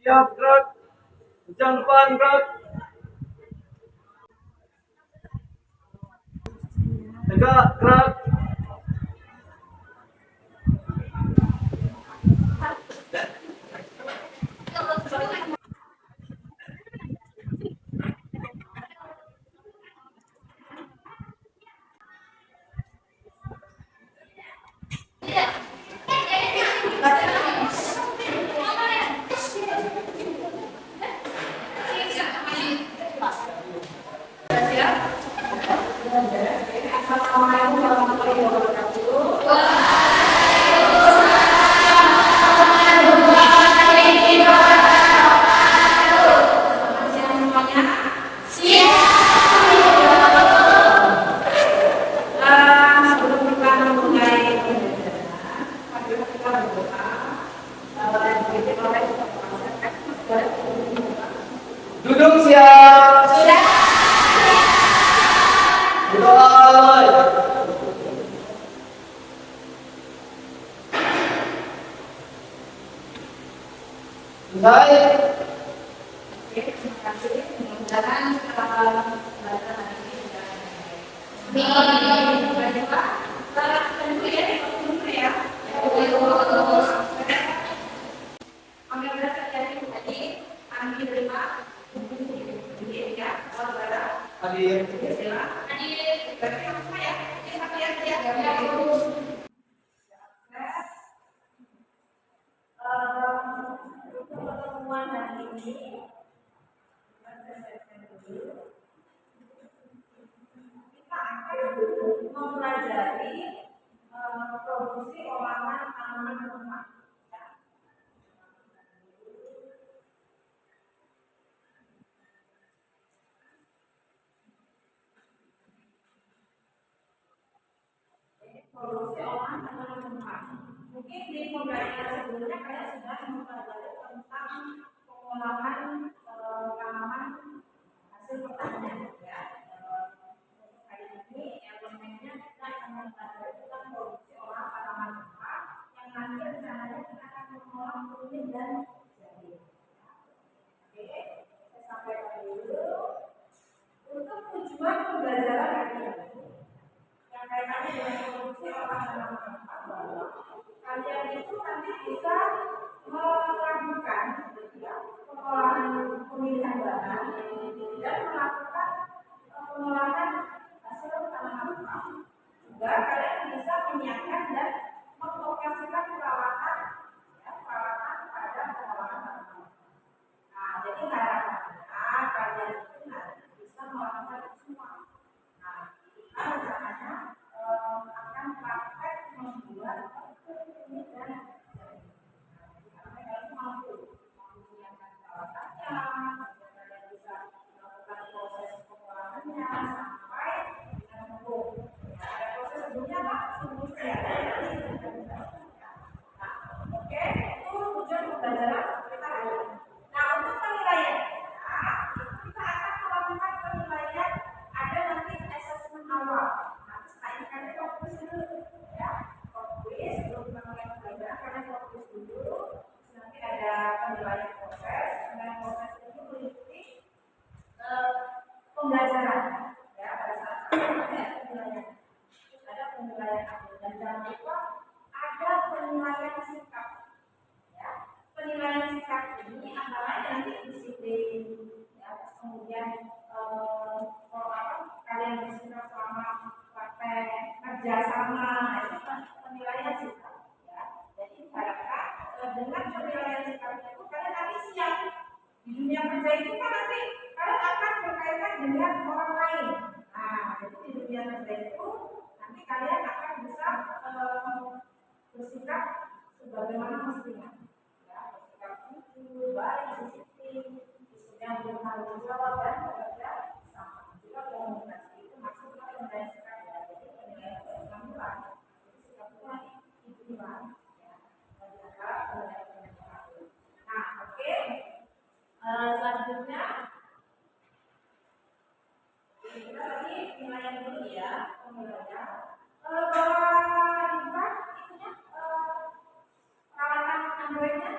Siap, gerak. Kencang depan, gerak. Tegak, gerak. Duduk siap. Mulai. Selesai. Terima kasih. Mudah-mudahan pelajaran hari ini sudah baik. Tunggu ya. Ambil beras dari tadi, ambil 5, ya, kalau beras. Hadir. Berarti apa ya? Ini satu ya. Pertemuan hari ini kita akan mempelajari produksi olahan tanaman rumah. Produksi olahan tanaman rumah. Mungkin di pembelajaran sebelumnya kalian sudah mempelajari tentang pengolahan tanaman hasil pertanian ya. Hari ini elemennya kita akan mempelajari tentang produksi olahan tanaman rumah yang nanti rencananya kita akan mengolah kunyit dan jahe. Oke, saya sampaikan dulu untuk tujuan pembelajaran hari ini yang kaitannya dengan produksi olahan tanaman rumah. Kalian itu nanti bisa melakukan pengolahan pemilihan bahan dan melakukan pengolahan hasil tanaman rumah. Juga kalian bisa menyiapkan dan mengoperasikan peralatan pada pengolahan tanaman. Nah, jadi harapannya kalian itu nanti bisa melakukan itu semua. Nah, kita rencananya akan praktek membuat ini dan karena kalian mampu menyiapkan peralatannya, kalian bisa melakukan proses pengolahannya sampai dengan empuk. Ada proses sebelumnya Pak, sebelum saya. Nah, oke, itu tujuan pembelajaran kita hari ini. Nah, untuk penilaian, kita akan melakukan penilaian. Ada nanti asesmen awal. Nanti setelah ini kalian fokus dulu, ya. Fokus sebelum kita mulai pembelajaran, kalian fokus dulu. Terus nanti ada penilaian proses. Penilaian proses itu meliputi pembelajaran, ya. Pada saat ada penilaian, terus ada penilaian akhir. Dan jangan lupa ada penilaian sikap. Ya, penilaian sikap ini antara nanti disiplin, ya, kemudian kalian bersikap selama praktek kerjasama, itu penilaian sikap. Ya, jadi diharapkan dengan penilaian sikap itu kalian nanti siap di dunia kerja itu kan nanti kalian akan berkaitan dengan orang lain. Nah, jadi di dunia kerja itu nanti kalian akan bisa bersikap sebagaimana mestinya, ya, bersikap jujur, baik, disiplin, yang bertanggung jawab dan bekerja sama. Juga komunikasi itu maksudnya penilaian sikap ya, jadi penilaian keterampilan, jadi sikap itu nanti dibutuhkan, ya, menjaga penilaian. Nah, oke, selanjutnya kita tadi penilaian dulu ya, penilaian. Bahwa dibuka itunya peralatan Androidnya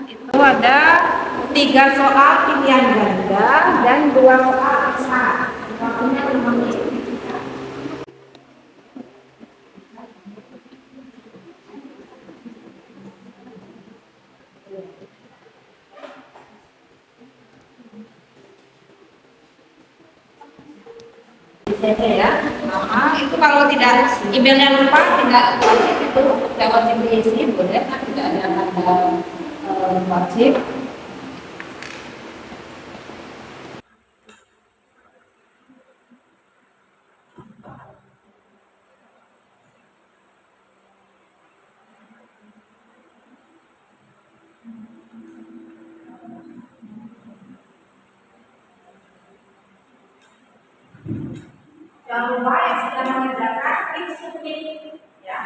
itu ada 3 soal pilihan ganda dan 2 soal aksara. Waktunya 5 menit. Saja ya. Itu kalau tidak emailnya lupa tidak wajib itu tidak wajib diisi, boleh tidak ada tanda wajib. Jangan lupa yang sudah mengerjakan klik submit ya.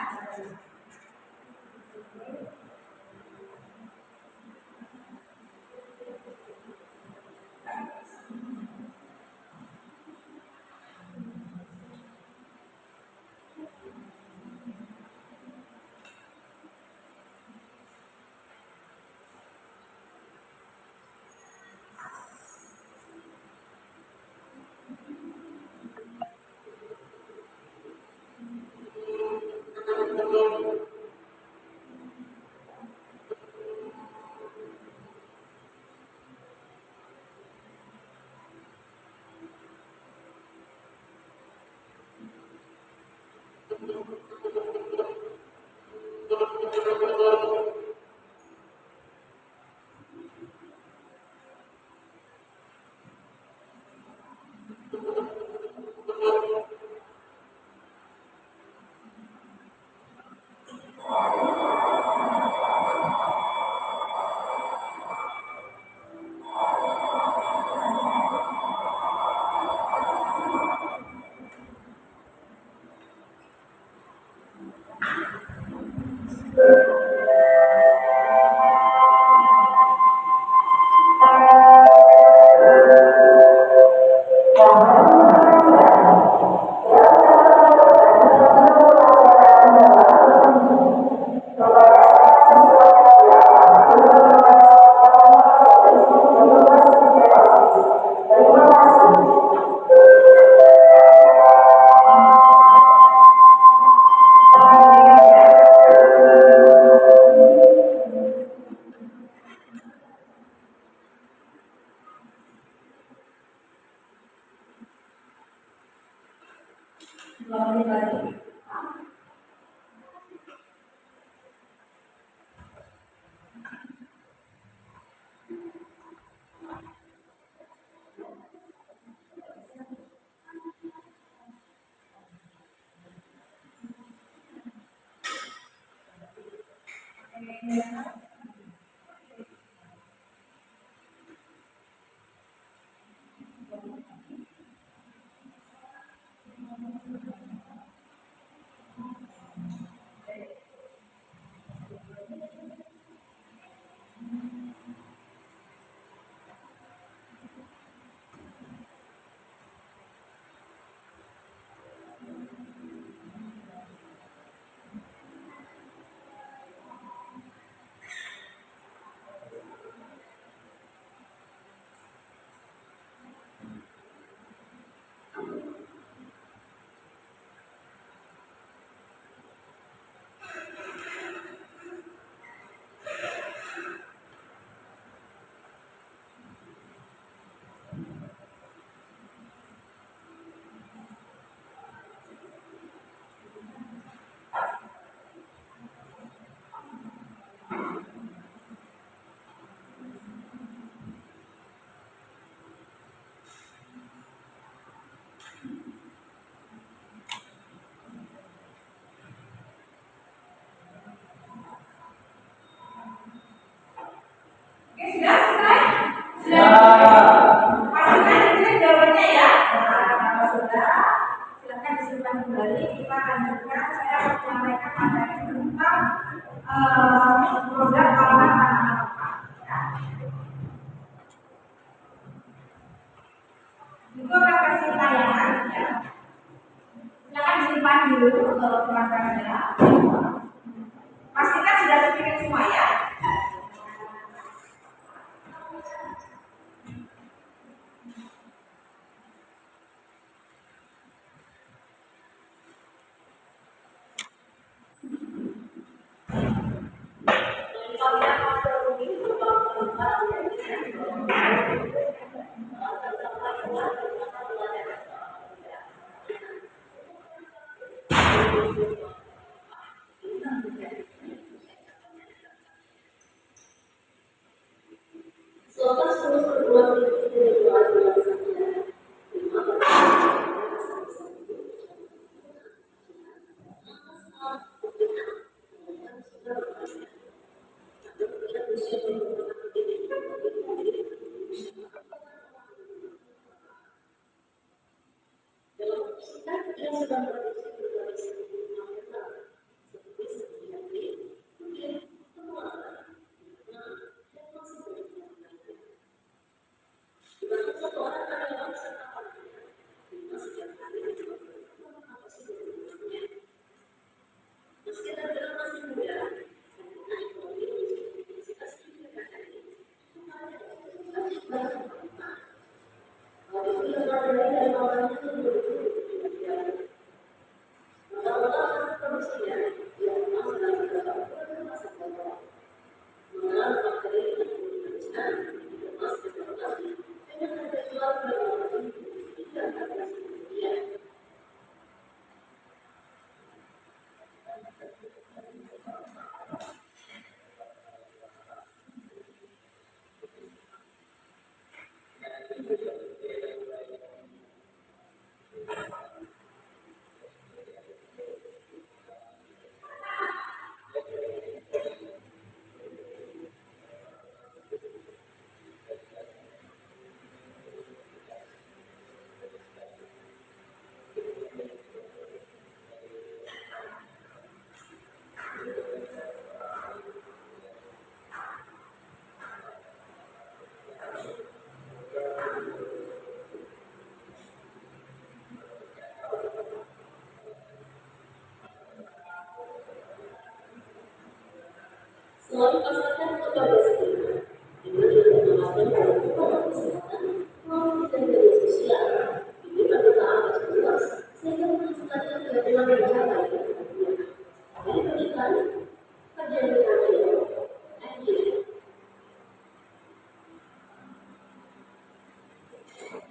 Pastikan sudah terpikir semua ya.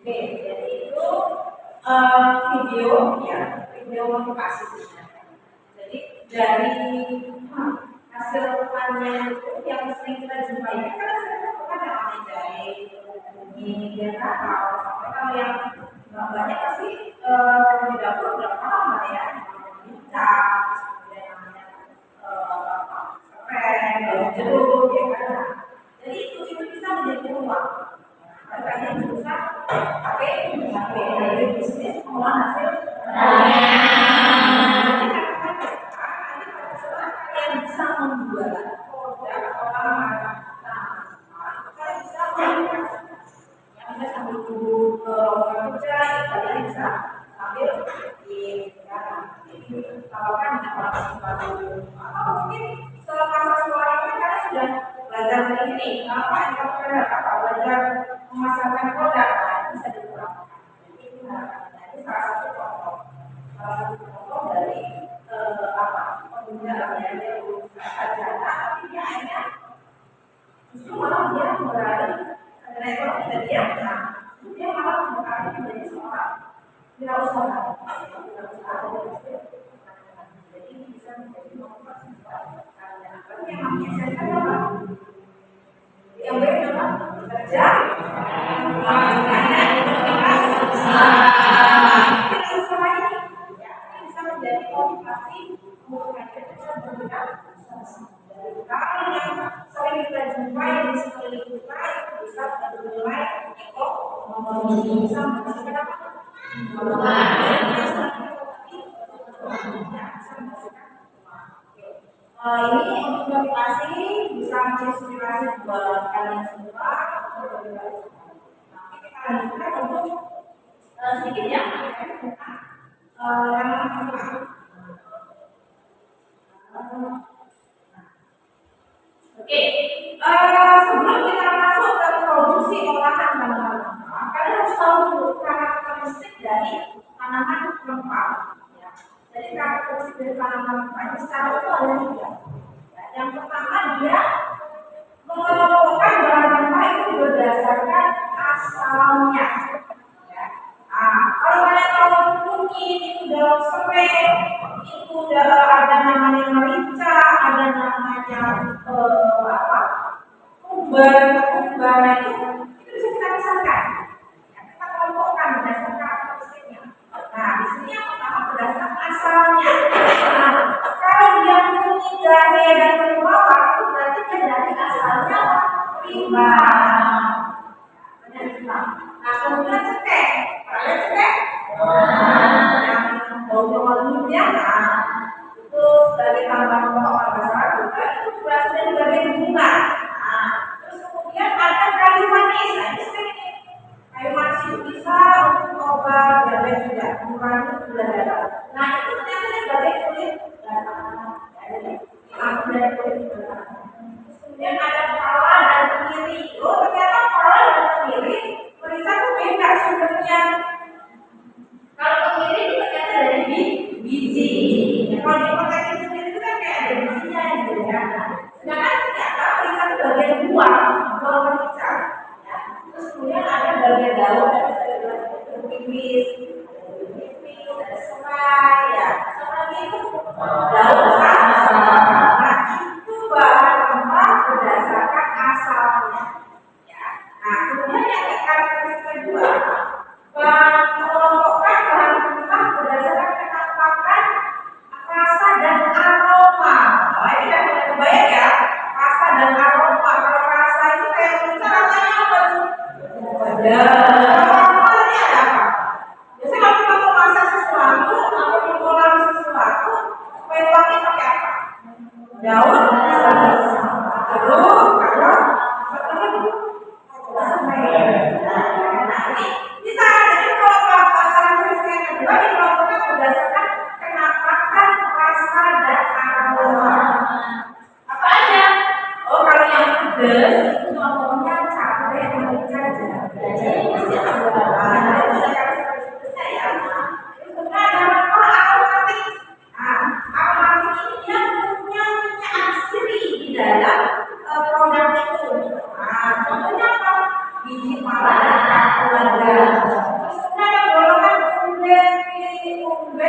Oke, jadi itu video ya, video motivasi sebenarnya. Jadi dari hasil panen itu yang sering kita jumpai kan karena saya kan namanya dari ini dia kalau sampai kalau yang banyak pasti di dapur udah paham lah ya, bincang, kemudian namanya keren, jeruk ya kan. Jadi itu bisa menjadi peluang. Makanya bisa pakai dari bisnis pengolahan hasil yang bisa membuat produk olahan kalian bisa yang bisa sambil tunggu kerja kalian bisa sambil di kalau kan dapat sesuatu atau mungkin selepas sekolah ini kalian sudah belajar ini apa entrepreneur apa belajar memasarkan produk bisa digunakan. Jadi itu salah satu contoh dari pengguna yang sarjana tapi dia akhirnya justru malah dia beralih karena ekonomi dan dia malah beralih menjadi seorang wirausaha. Jadi bisa menjadi motivasi buat kalian. Tapi yang namanya saya apa? Yang baik apa? Bekerja. Bisa menjadi motivasi untuk kita bergerak. Kalau yang sering kita jumpai di sekeliling kita itu bisa bernilai ekonomi, bisa menghasilkan apa? Ini untuk motivasi bisa menginspirasi buat kalian semua. Kita lanjutkan untuk sedikit ya. Oke, sebelum kita masuk ke produksi olahan tanaman rempah, kalian harus tahu dulu karakteristik dari tanaman rempah. Ya. Jadi karakteristik dari tanaman rempah ini secara umum ada tiga. Ya, yang pertama dia mengelompokkan bahan rempah itu berdasarkan asalnya. Ya. Kalau kalian tahu mungkin itu dalam serai, itu udah ada namanya merica, ada namanya kumbar itu bisa kita pisahkan. Ya, kita kelompokkan berdasarkan karakteristiknya. Nah, di sini yang pertama berdasarkan asalnya. Nah, kunyit, jahe, dan bawang itu berarti dia dari asalnya limbah. Nah, kemudian cetek. Ada cetek? Yang baunya wanginya, itu sebagai tambahan pokok pada saat juga itu berasal dari bagian bunga. Terus kemudian ada kayu manis. Nah, ini sering ini. Kayu manis itu bisa untuk obat diabetes juga, mengurangi gula darah. Nah, itu ternyata dari bagian kulit darah. Diambil dari kulit darah. Kemudian ada pala dan kemiri. Oh, ternyata pala dan kemiri mereka tuh beda sumbernya. Kalau kemiri itu ternyata dari biji. Kalau di kotak kemiri itu kan kayak ada bijinya gitu ya. Sedangkan ternyata mereka itu bagian buah merica. Ya. Terus kemudian ada bagian daun dan ada tipis, ada serai, ya. Serai itu daun sama. Nah, itu bahan rempah berdasarkan asalnya. Ya. Nah, kemudian yang karakteristik kedua, mengelompokkan bahan rempah berdasarkan penampakan, rasa dan aroma. Oh, ini kan sudah kebayang ya, rasa dan aroma. Kalau rasa itu kayak merica, rasanya apa tuh? Aroma ini ada apa? Biasanya kalau kita mau masak sesuatu atau mengolah sesuatu supaya wangi pakai apa? Daun, jeruk, kalau bisa jadi kalau karakteristik yang kedua dikelompokkan berdasarkan penampakan, rasa dan aroma. Apa aja? Oh, kalau yang pedas itu contohnya cabai, merica, jahe. Jadi mesti ada karakteristiknya ya. Kemudian ada rempah aromatik. Aromatik ini dia punya minyak asiri di dalam produk itu. Contohnya apa? Biji pala dan keluarga. Terus ada golongan umbelicus.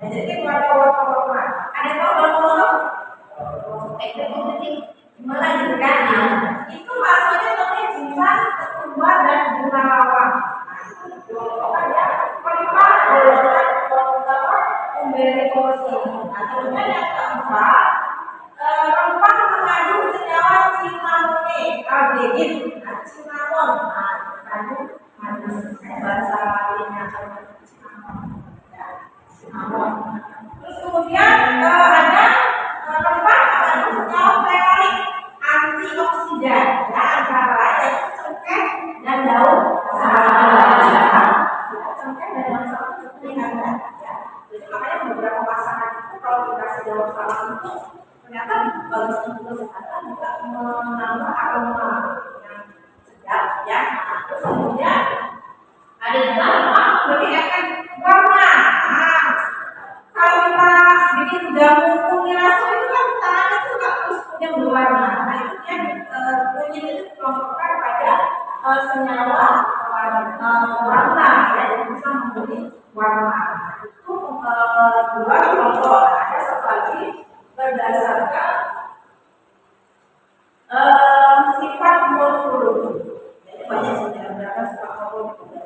Jadi keluarga wortel-wortelan. Ada yang tahu wortel? Gimana gitu kan? Itu maksudnya namanya jimat, ketumbar dan bunga lawang. Nah, itu golongan ya. Kelima golongan umbelicus. Nah, kemudian yang keempat, rempah mengandung senyawa cinnamone, aldehid, cinnamon, mengandung manis. Bahasa lainnya cinnamon. Ya, cinnamon. Terus kemudian ada rempah mengandung senyawa flavonoid, antioksidan, ya, antara lain cengkeh dan daun salam. Cengkeh dan daun salam itu kelihatan. Jadi makanya beberapa pasangan itu kalau dikasih daun salam itu ternyata bagus untuk kesehatan, juga menambah aroma yang sedap ya. Terus kemudian ada yang memberi efek warna. Kalau kita bikin jamu kunyit itu kan tangannya suka terus punya berwarna. Nah, itu dia kunyit itu dikelompokkan pada senyawa warna ya, yang bisa memberi warna. Itu dua kelompok. Ada satu lagi berdasarkan sifat morfologi. Jadi banyak sebenarnya sifat morfologi.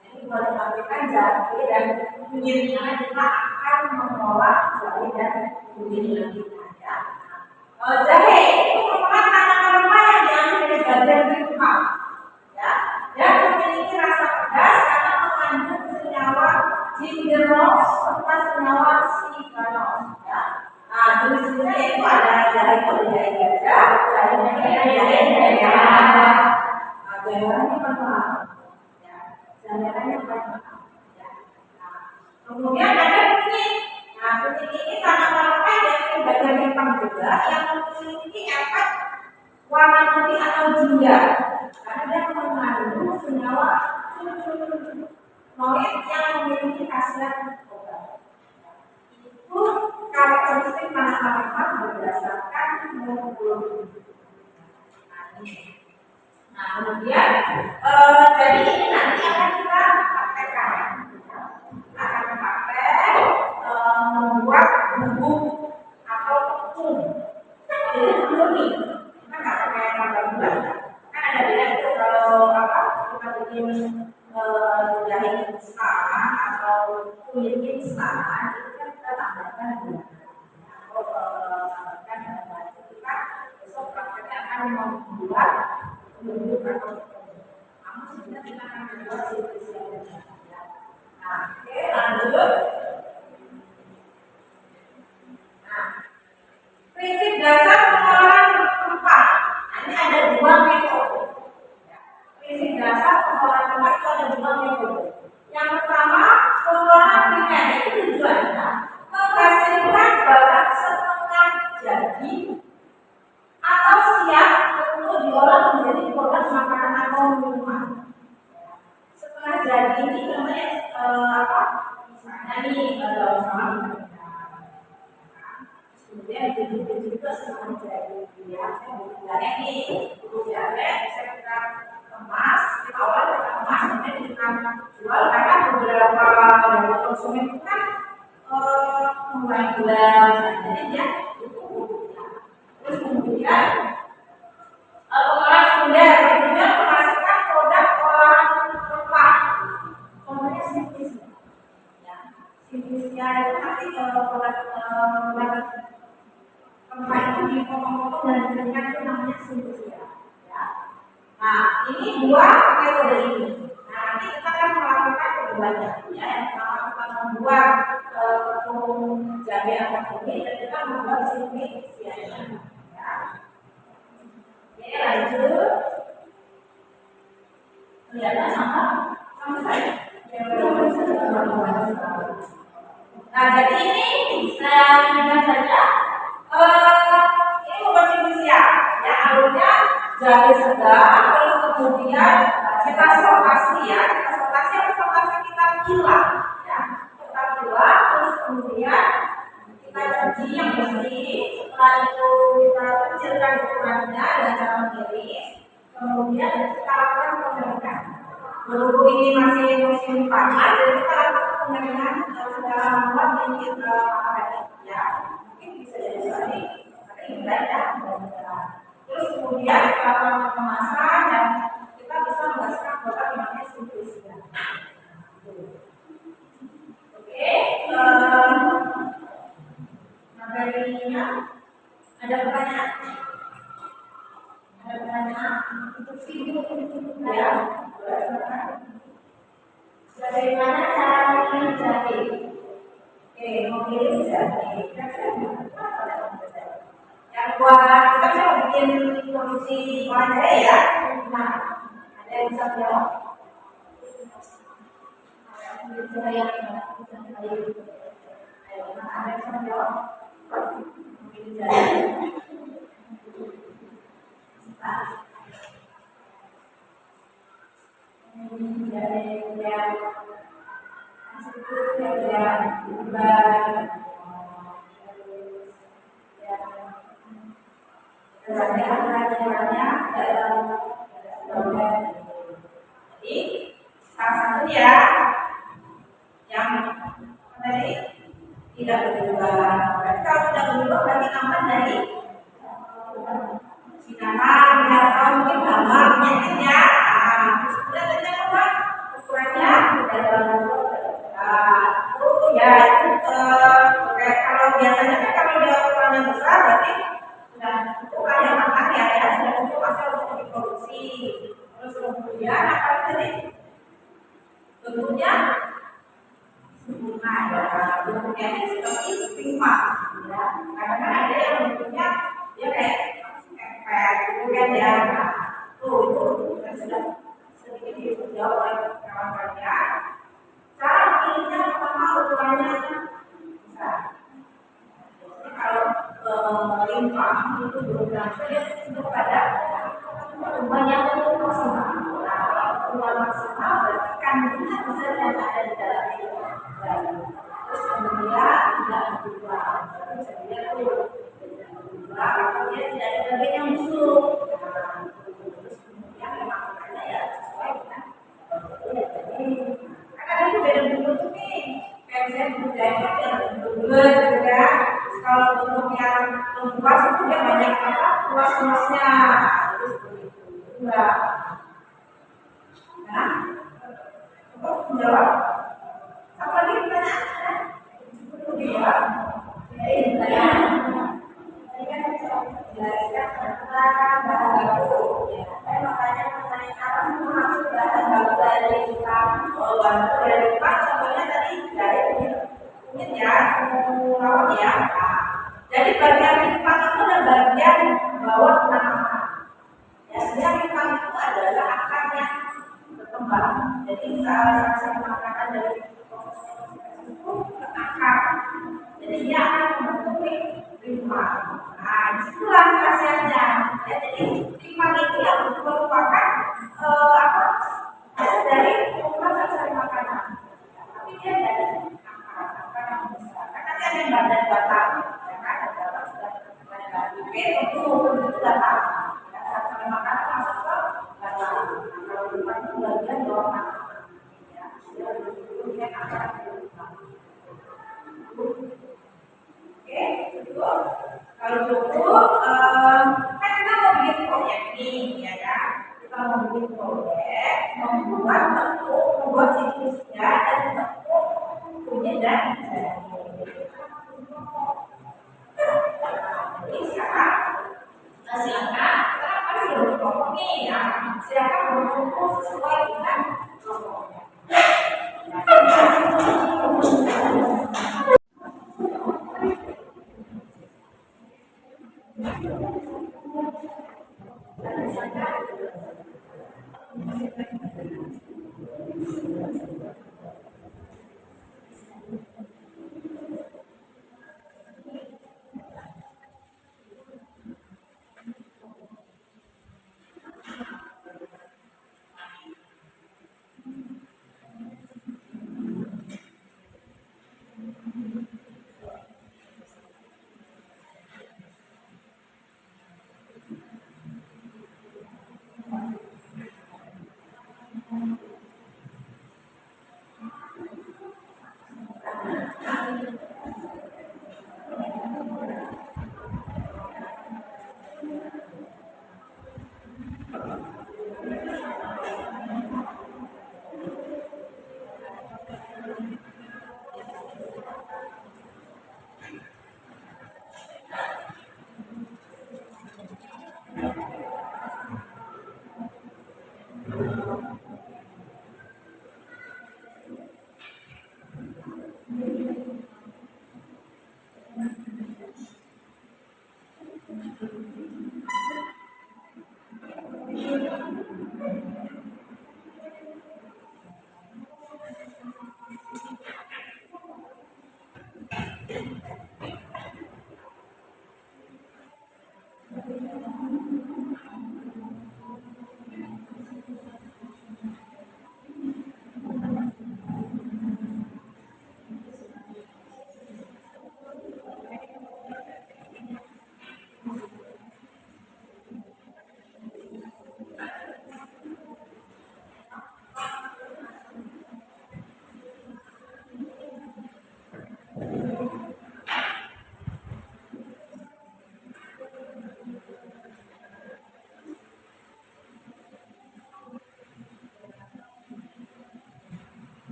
Jadi boleh ditampilkan jahe dan kunyitnya kita akan mengolah jahe dan kunyitnya kita. Jahe itu merupakan tanaman rempah yang diambil dari bagian rempah, ya, dan memiliki rasa pedas karena mengandung senyawa gingerol serta senyawa siganos. Ya. Nah, jenis-jenisnya itu ada jahe gajah, jahe merah. Jahe mahal. Ya, jahe mahal. Ya. Kemudian ada kunyit. Nah, kunyit ini tanaman rempah dari bagian hitam juga yang memiliki efek warna putih atau jingga karena dia mengandung senyawa flavonoid yang memiliki khasiat obat. Itu karakteristik tanaman rempah berdasarkan morfologi. Nah, kemudian jadi ini nanti akan kita praktekkan. Akan pakai membuat bubuk atau tepung. Jadi murni. Kita nggak pakai tambah gula. Kan ada beda itu kalau kita bikin jahe instan atau kunyit instan itu kan kita tambahkan gula. Kalau akan membuat bentuk atau namun sebenarnya kita akan membuat sifat-sifat. Nah, oke, lanjut. Nah, prinsip dasar pengolahan rempah. Nah, ini ada dua metode. Prinsip dasar pengolahan rempah itu ada dua metode. Yang pertama, pengolahan primer itu tujuannya menghasilkan barang setengah jadi atau siap untuk diolah menjadi produk makanan atau minuman. Setengah jadi ini namanya apa? Misalnya nih daun salam, kemudian dibikin juga setengah jadi. Ya, saya ini kemudian saya kita kemas, kita olah, kita kemas, kemudian kita jual karena beberapa dari konsumen itu kan mulai bulan, jadi dia itu. Terus kemudian pengolahan sekunder, kemudian menghasilkan produk olahan rempah. Contohnya sintetis. Ya, sintetisnya itu nanti produk rempah itu dipotong-potong dan dikeringkan itu namanya sintetis. Ya. Nah, ini dua metode ini. Nah, nanti kita akan melakukan keduanya. Ya, yang pertama kita membuat tepung jahe atau kunyit dan kita membuat sintetis. Ya. Oke, lanjut. Kelihatan sama saya. Nah, jadi ini bisa dengan saja ini membuat sintetis ya. Alurnya jahe segar, terus kemudian kita sortasi ya, kita pilah ya, kita pilah, terus kemudian kita cuci yang bersih. Setelah itu kita kecilkan ukurannya dengan cara mengiris, kemudian kita lakukan pengeringan. Berhubung ini masih musim panas, jadi kita lakukan pengeringan secara manual ini ya, mungkin bisa jadi sekali, tapi ini banyak. Terus kemudian kita lakukan kemasan dan kita bisa menghasilkan produk yang namanya sintetis. Oke, materinya ada pertanyaan? Ada pertanyaan? Untuk video ya. Bagaimana cara memilih jahe? Oke, memilih jahe. Yang buat kita coba bikin produksi olahan jahe ya. Nah, ada yang bisa jawab? Ada yang bisa jawab? Memilih jahe. Jadi salah satunya yang tadi tidak berubah. Berarti kalau tidak berubah berarti aman dari sinar atau mungkin hama penyakitnya. Terus kemudian tadi apa? Ukurannya ya itu kalau biasanya kan kalau dia ukurannya besar berarti sudah cukup yang matang ya sudah cukup asal untuk diproduksi. Terus kemudian apa tadi? Bentuknya sempurna ya, bentuknya ini seperti prima ya. Karena ada yang bentuknya dia kayak pempek kemudian ya, itu sudah sedikit dijawab oleh kawan-kawan. Cara pilihnya pertama ukurannya besar. Kalau limpah itu berukuran dia sudah pada banyak bentuk maksimal. Nah, ukuran maksimal berarti kandungan zat yang ada di dalam itu baik. Terus kemudian tidak berubah. Terus kemudian dia tidak ada bagian yang busuk. Terus kemudian memang makanya ya sesuai dengan karena itu beda bentuk nih. Kayak saya bentuk jahe yang bulat gitu kan. Kalau bentuk yang luas itu dia banyak apa? Luas-luasnya. Terus enggak. Nah, untuk menjawab apa lagi pertanyaan? Menjawab. Jadi pertanyaan. Tadi kan saya jelaskan tentang dari kita bantu dari kita contohnya tadi dari kunyit ya, rawon ya. Nah, jadi bagian pimpang itu ada bagian bawah tanaman. Ya, dia pimpang itu adalah akar yang berkembang. Jadi salah satu makanan dari proses itu ke akar. Jadi dia akan membentuk pimpang. Nah, disitulah khasiatnya. Ya, jadi pimpang itu yang merupakan apa? Hasil dari proses makanan. Tapi dia dari akar yang besar. Karena dia ada badan batang, ya kan? Ada batang sudah badan itu sudah tahu. Ya, saat makanan masuk ke batang. Kalau pimpang itu bagian bawah makanan. Ya, dia dia akar yang besar. Oke, cukup. Kalau cukup, kan kita mau bikin proyek nih, ya kan? Kita mau bikin proyek, membuat bentuk, membuat situsnya dan bentuk kunyit dan jahe. Jadi sekarang, silakan, kita kan sudah berkelompok nih, ya. Silakan berkumpul sesuai dengan kelompoknya.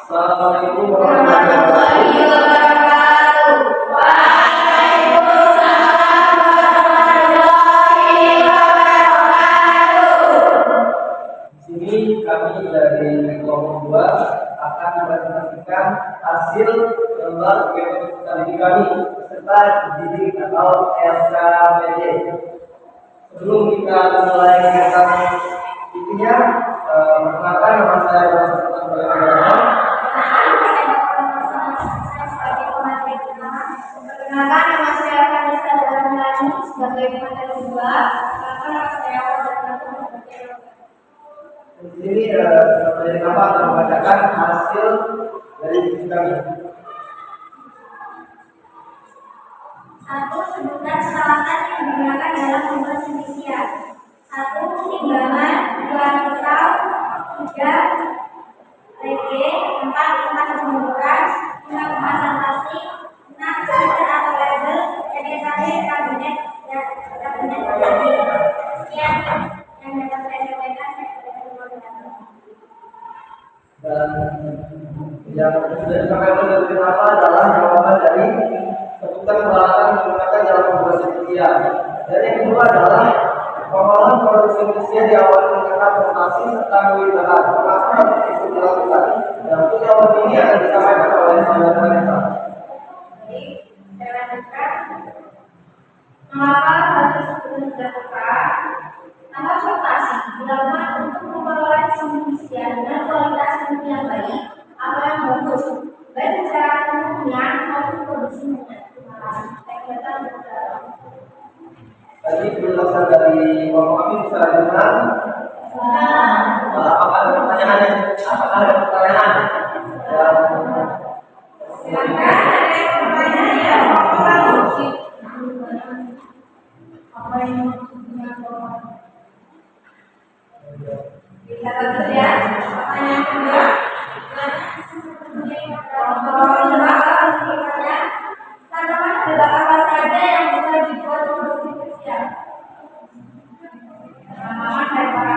Assalamualaikum warahmatullahi Di sini kami dari kelompok 2 akan mempresentasikan hasil lembar studi kami beserta didik atau SKPD. Sebelum kita mulai tentang intinya, perkenalkan nama saya Perkenalkan, nama saya Vanessa Dharmani sebagai materi 2. Perkenalkan, nama saya di sini dari apa akan membacakan hasil dari didik kami. 1. Sebutan peralatan yang digunakan dalam membuat penelitian. 1. Timbangan. 2. pisau. 3. rege. 4. tempat pengukuran. 5. kemasan plastik. 6. stiker atau label. Dan yang terakhir kabinet peneliti. Sekian yang dapat saya sampaikan. Dan yang sudah dipakai oleh apa adalah jawaban dari sebutan peralatan yang digunakan dalam membuat penelitian. Dan yang kedua adalah pengelolaan produksi manusia diawali dengan transportasi serta kewibahan. Maka itu dilakukan. Dan untuk jawaban ini akan disampaikan oleh saudara Vanessa. Saya lanjutkan. Mengapa hal tersebut dilakukan? Transportasi dilakukan untuk memperoleh pengisian dengan kualitas yang baik atau yang bagus, baik secara pemurnian maupun produksinya. Terima kasih. Tadi penjelasan dari kelompok kami bisa didengar. Apakah ada pertanyaan? Apakah ada pertanyaan? Silakan ada yang bertanya ya. Apa yang bisa lanjut ya? Pertanyaan kedua. Tanaman adalah apa saja yang bisa dibuat produksi kecil? Tanaman dari para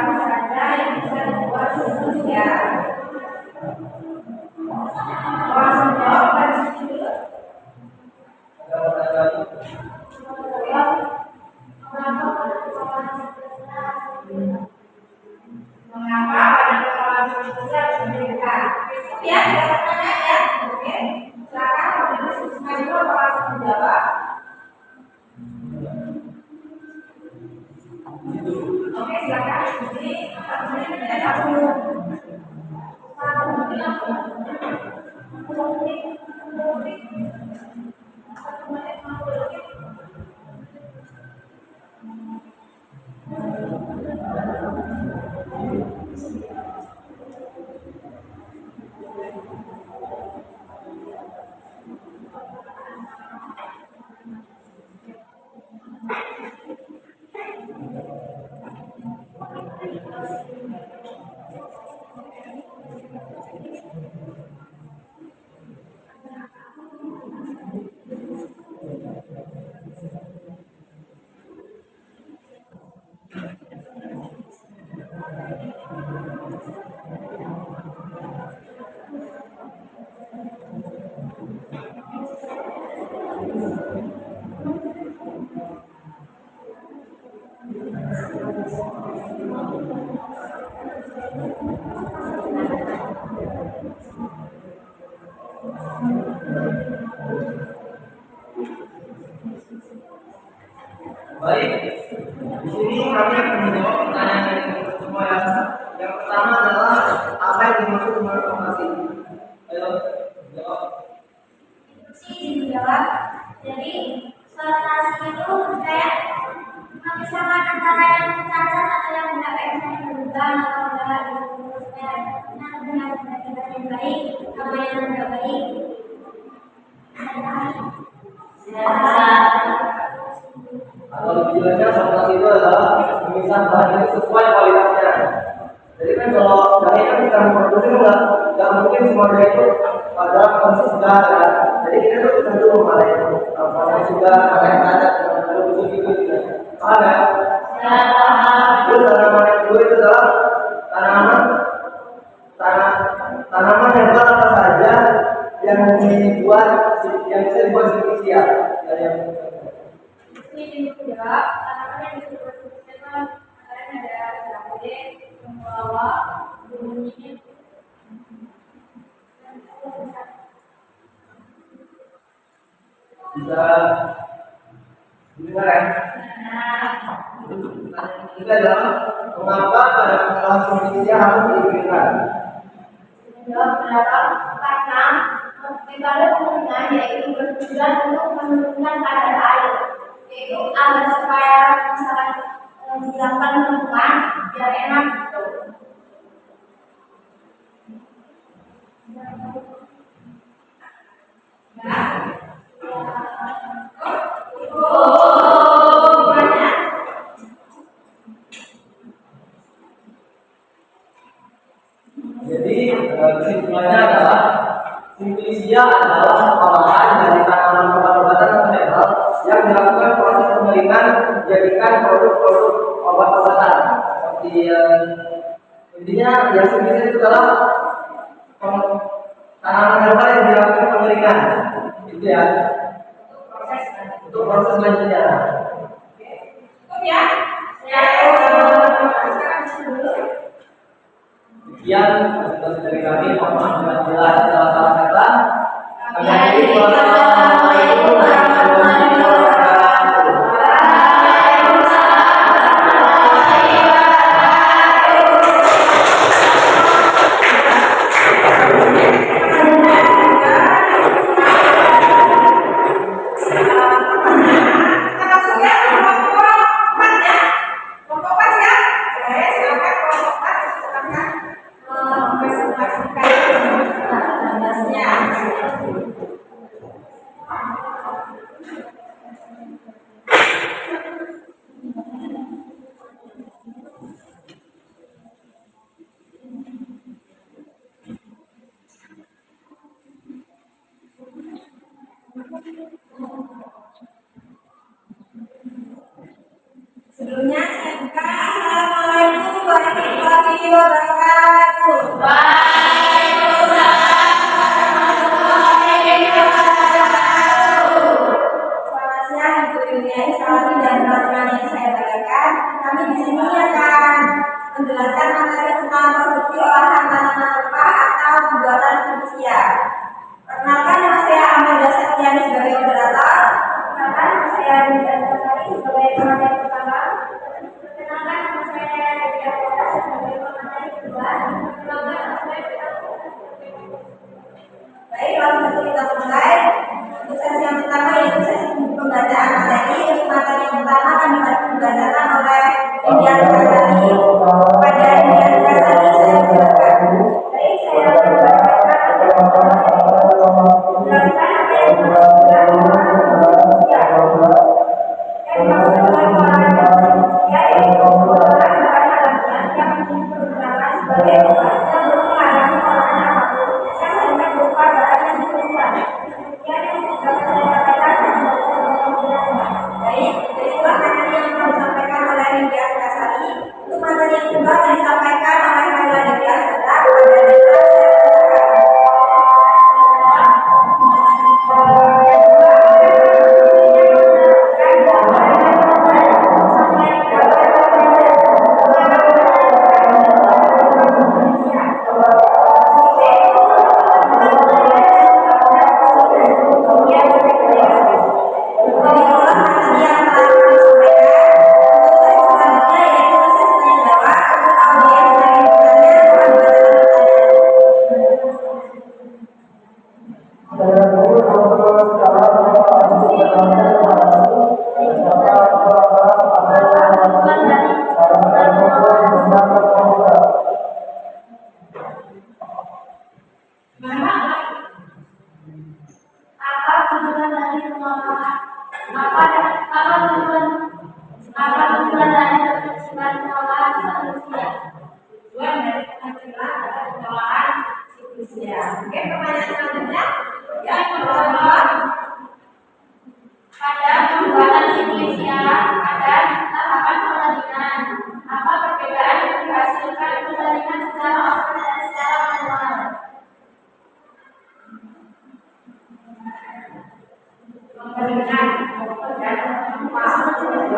Baik, di sini kami akan menjawab pertanyaan dari semua ya. Yang pertama adalah apa yang dimaksud dengan formasi? Ayo, jawab. Sih dijawab. Jadi sonasi itu kayak memisahkan antara yang cacat atau yang benar, misalnya berubah atau enggak gitu, maksudnya nah benar-benar yang baik sama yang tidak baik. Atau lebih jelasnya formasi itu adalah memisah bahan ini sesuai kualitasnya. Jadi kan kalau bahan kan kita memproduksi nggak mungkin semuanya itu pada kondisi sudah kan. Jadi kita tuh bisa dulu mana yang sudah, mana yang cacat, mana yang busuk gitu. Paham ya? Terus tanaman yang kedua itu adalah tanaman yang apa saja yang bisa dibuat sintesia dari yang Ini juga tanaman yang disebut sebagai ada cabai, temulawak, kunyit, bisa didengar ya? Ini adalah mengapa pada pengolahan sintesia harus diberikan? Karena metode penggunaan yaitu bertujuan untuk menurunkan kadar air, yaitu agar supaya misalkan dilakukan penumbuhan biar enak gitu. Jadi kesimpulannya adalah sintesia adalah olahan dari tanaman obat-obatan atau herbal yang dilakukan proses pengeringan menjadikan produk-produk obat-obatan. Seperti intinya ya sintesia itu adalah tanaman herbal yang dilakukan pengeringan, gitu ya. Untuk proses selanjutnya. cukup ya. Sekian presentasi dari kami. Mohon maaf bila jelas salah-salah kata. Kami akhiri. Wassalamualaikum warahmatullahi wabarakatuh. Sebelumnya saya buka. Assalamualaikum warahmatullahi wabarakatuh. Selamat siang Ibu Yuniani Salati dan teman-teman yang saya banggakan. Kami di sini akan menjelaskan materi tentang produksi olahan tanaman rempah atau pembuatan sintesia. Perkenalkan, nama saya Amanda Septiani sebagai moderator. Perkenalkan, nama saya Dinda Sari sebagai pemateri pertama. Perkenalkan, nama saya Delia Kota sebagai pemateri kedua. Perkenalkan, nama saya Baik, langsung saja kita mulai. Untuk sesi yang pertama yaitu sesi pembacaan materi. Untuk materi yang pertama akan dibacakan oleh India Kasari. Kepada India Kasari saya silakan. Baik, saya membacakan jelaskan apa yang dimaksud dengan yang dimaksud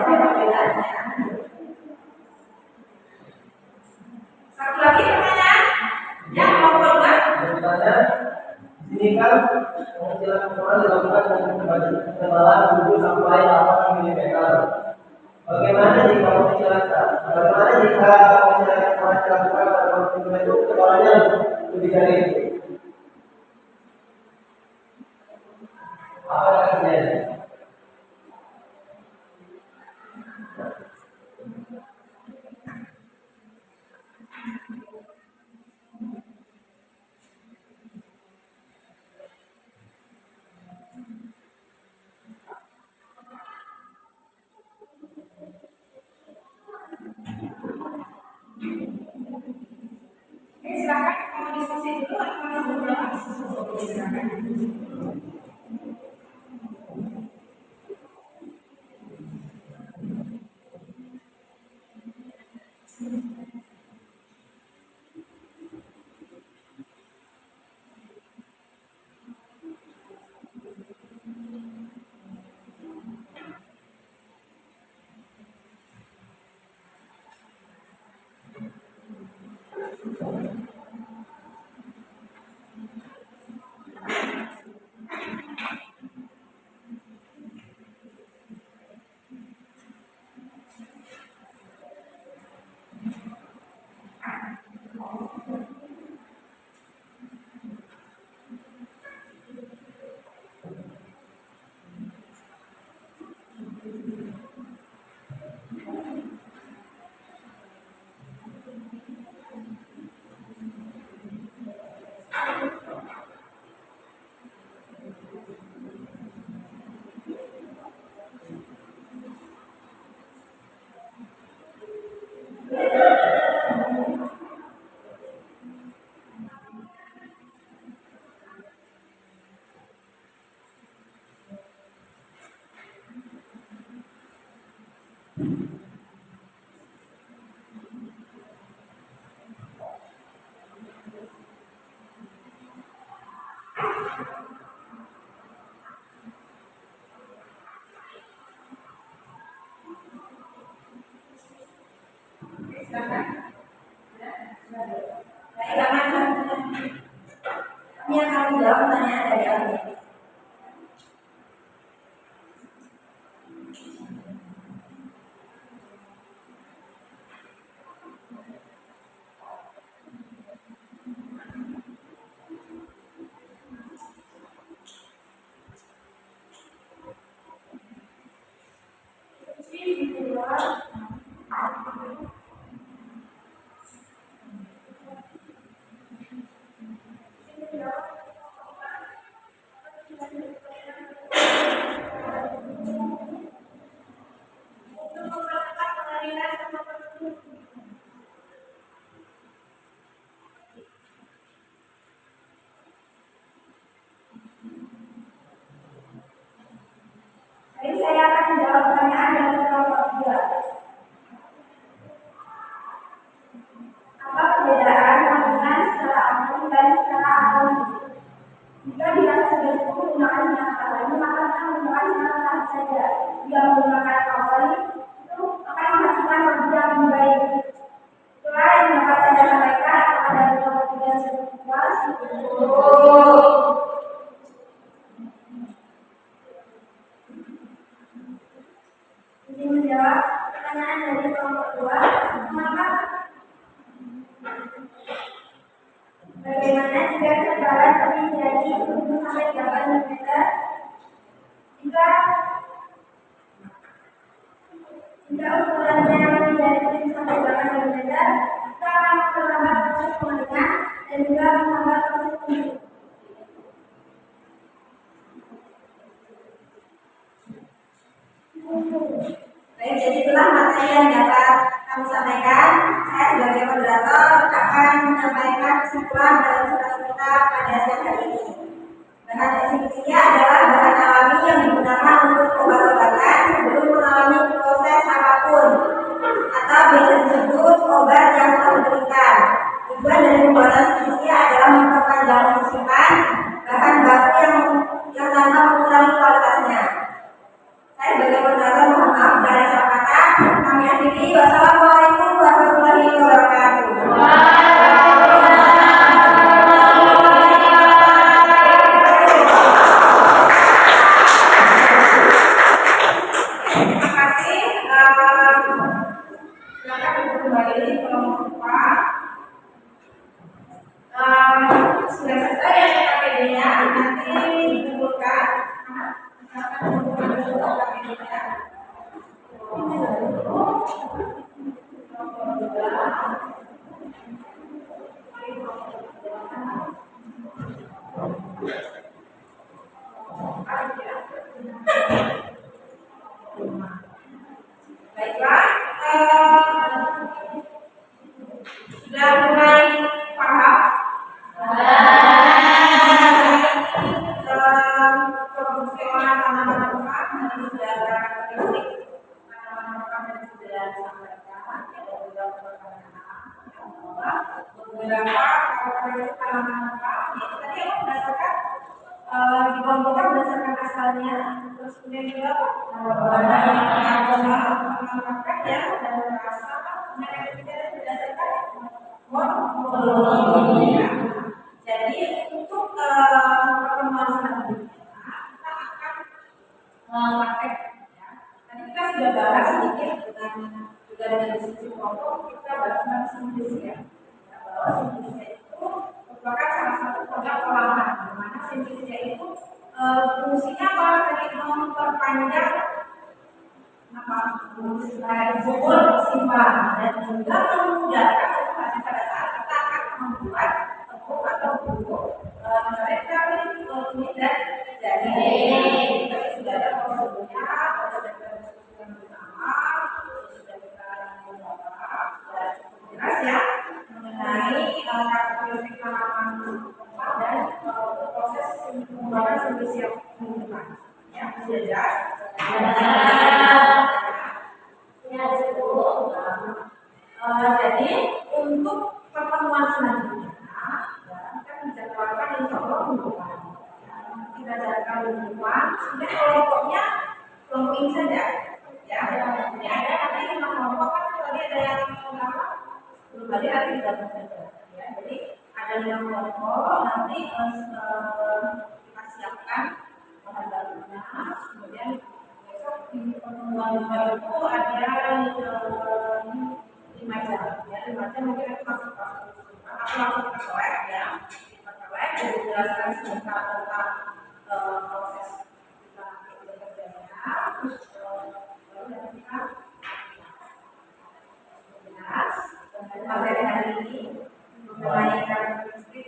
perbedaannya. Satu lagi pertanyaan yang mau buat? Misalnya, di sini kan pengecilan kotoran dilakukan dengan ketebalan 7 sampai 8 mm. Bagaimana jika pengecilan kotoran dilakukan pada konsumen itu ketebalannya lebih dari itu? Apa yang terjadi? Silakan mau diskusi dulu atau mau berapa? Silakan. Silakan. Ini yang kami jawab pertanyaan dari audiens. Jadi saya akan menjawab pertanyaan dari kelompok 2. Apa perbedaan kandungan secara atom dan secara atom? Jika dirasa sudah cukup menggunakan senjata lain, maka kita menggunakan senjata lain saja. Jika menggunakan kawali, itu akan menghasilkan produk yang lebih baik. Itulah yang dapat saya sampaikan. Apakah dari kelompok 3 sudah puas? Izin menjawab pertanyaan dari kelompok 2. Maka bagaimana jika ketebalan lebih dari 7 sampai 8 mm? Jika ukurannya lebih dari 7 sampai 8 mm, kita akan memperlambat proses pengeringan dan juga menghambat proses pengeringan. Baik, jadi itulah materi yang dapat kami sampaikan. Saya sebagai moderator akan menyampaikan kesimpulan dalam diskusi kita pada siang hari ini. Bahan eksekusinya adalah bahan alami yang digunakan untuk obat-obatan sebelum mengalami proses apapun, atau biasa disebut obat yang telah diberikan. Tujuan dari pembuatan eksekusi adalah memperpanjang fungsikan bahan baku yang tanpa mengurangi kualitasnya. Saya sebagai moderator mohon maaf dari Baiklah, sudah mulai paham produksi olahan tanaman mentah dan sudah ada teknik tanaman mentah dan sudah disampaikan ada beberapa pertanyaan beberapa tanaman mentah tadi aku berdasarkan dikelompokkan berdasarkan asalnya terus kemudian juga menggunakan ya dan rasa kemudian yang ketiga berdasarkan morfologi. Jadi untuk pertemuan selanjutnya kita akan memakai ya. Tadi kita sudah bahas sedikit dengan diskusi kelompok kita bahas tentang sintesis ya. Bahwa sintesis itu merupakan salah satu produk olahan. Di mana sintesis itu fungsinya apa? Tadi memperpanjang bubur simpan dan juga memudahkan situasi pada saat kita akan membuat tepung atau bubur mereka ini dan jadi kita sudah ada prosedurnya sudah kita diskusikan bersama sudah kita bahas sudah cukup jelas ya mengenai karakteristik tanaman dan proses pembuatan sintesis yang dibutuhkan ya sudah jelas. Jadi untuk pertemuan selanjutnya kita menjadwalkan insya Allah mingguan. Kita jadwalkan mingguan. Sudah kelompoknya kelompok ini saja. Ya, ini ada nanti 5 kelompok kan tadi ada yang berapa? Belum ada nanti kita saja. Ya, jadi ada 5 kelompok nanti kita siapkan bahan bakunya. Kemudian di pertemuan itu ada 5 jam ya 5 jam mungkin aku masuk aku langsung ke lab ya ke lab dan menjelaskan sebentar tentang proses kita bekerjanya terus baru kita jelas tentang materi hari ini mengenai karakteristik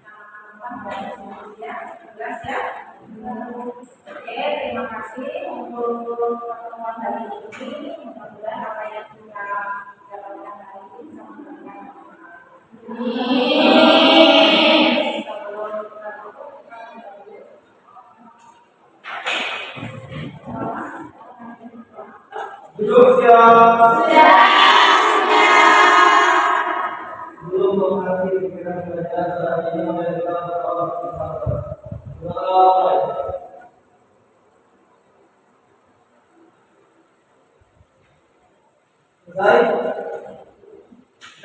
tanaman dan manusia jelas ya. Oke, terima kasih untuk pertemuan hari ini. Mudah-mudahan apa yang kita dapatkan hari ini sama dengan Duduk siap. Belum menghadiri pikiran belajar saat ini menjadikan Allah Subhanahu. Baik.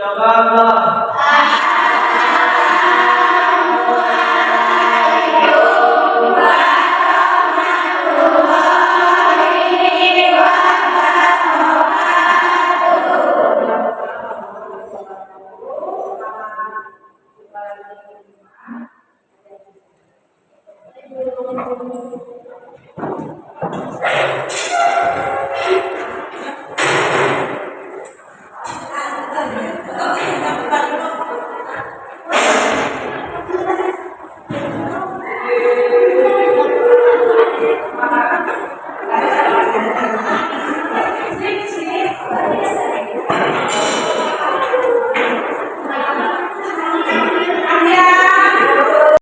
Jawabanlah.